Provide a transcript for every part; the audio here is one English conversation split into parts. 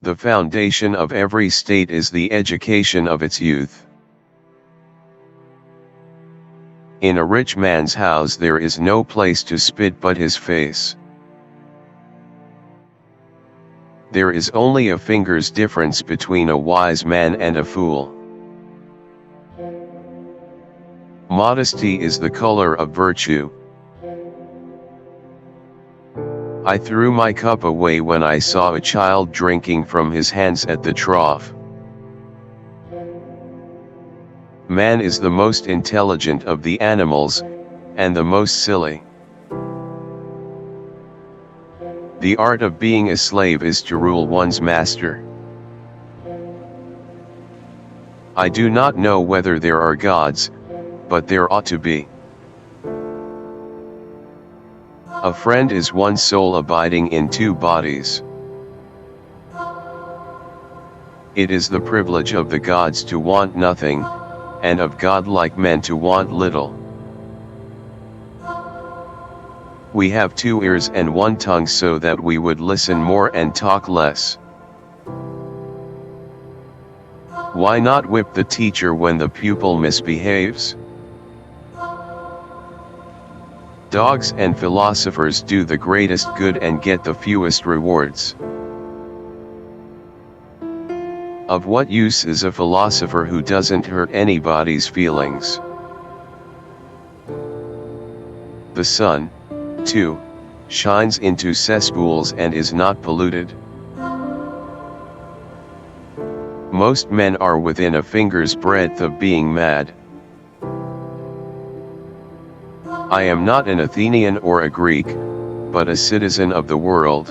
The foundation of every state is the education of its youth. In a rich man's house there is no place to spit but his face. There is only a finger's difference between a wise man and a fool. Modesty is the color of virtue. I threw my cup away when I saw a child drinking from his hands at the trough. Man is the most intelligent of the animals, and the most silly. The art of being a slave is to rule one's master. I do not know whether there are gods, but there ought to be. A friend is one soul abiding in two bodies. It is the privilege of the gods to want nothing, and of godlike men to want little. We have two ears and one tongue so that we would listen more and talk less. Why not whip the teacher when the pupil misbehaves? Dogs and philosophers do the greatest good and get the fewest rewards. Of what use is a philosopher who doesn't hurt anybody's feelings? The sun, too, shines into cesspools and is not polluted. Most men are within a finger's breadth of being mad. I am not an Athenian or a Greek, but a citizen of the world.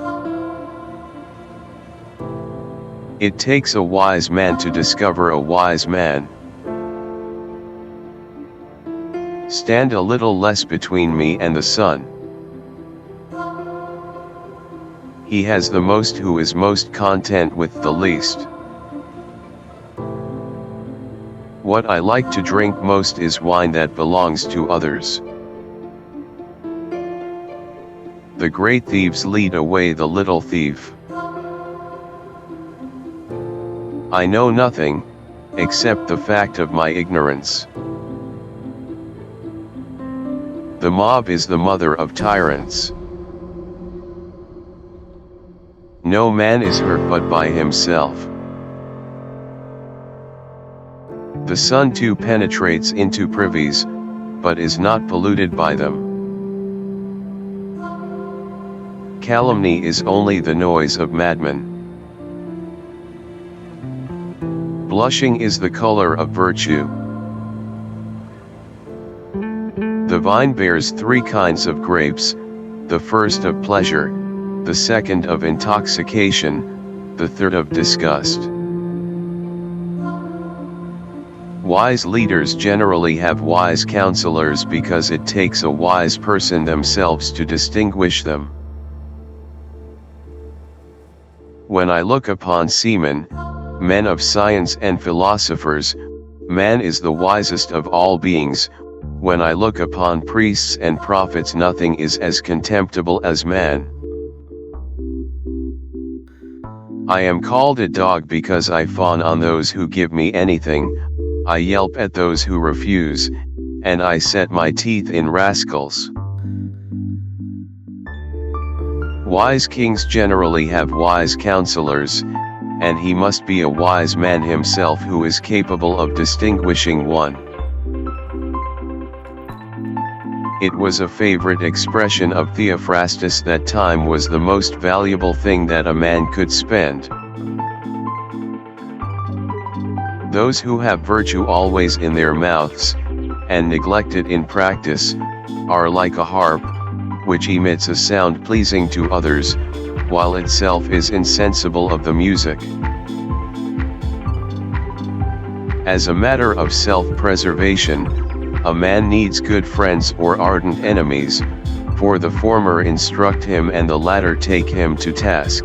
It takes a wise man to discover a wise man. Stand a little less between me and the sun. He has the most who is most content with the least. What I like to drink most is wine that belongs to others. The great thieves lead away the little thief. I know nothing, except the fact of my ignorance. The mob is the mother of tyrants. No man is hurt but by himself. The sun too penetrates into privies, but is not polluted by them. Calumny is only the noise of madmen. Blushing is the color of virtue. The vine bears three kinds of grapes, the first of pleasure, the second of intoxication, the third of disgust. Wise leaders generally have wise counselors because it takes a wise person themselves to distinguish them. When I look upon seamen, men of science and philosophers, man is the wisest of all beings. When I look upon priests and prophets, nothing is as contemptible as man. I am called a dog because I fawn on those who give me anything, I yelp at those who refuse, and I set my teeth in rascals. Wise kings generally have wise counselors, and he must be a wise man himself who is capable of distinguishing one. It was a favorite expression of Theophrastus that time was the most valuable thing that a man could spend. Those who have virtue always in their mouths, and neglect it in practice, are like a harp, which emits a sound pleasing to others, while itself is insensible of the music. As a matter of self-preservation, a man needs good friends or ardent enemies, for the former instruct him and the latter take him to task.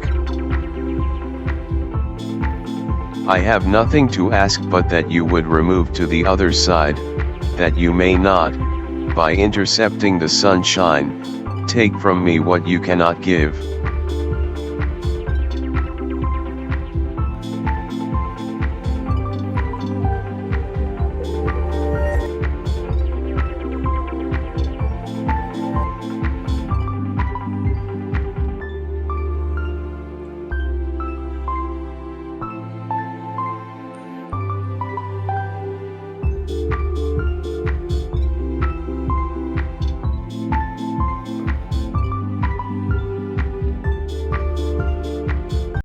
I have nothing to ask but that you would remove to the other side, that you may not, by intercepting the sunshine, take from me what you cannot give.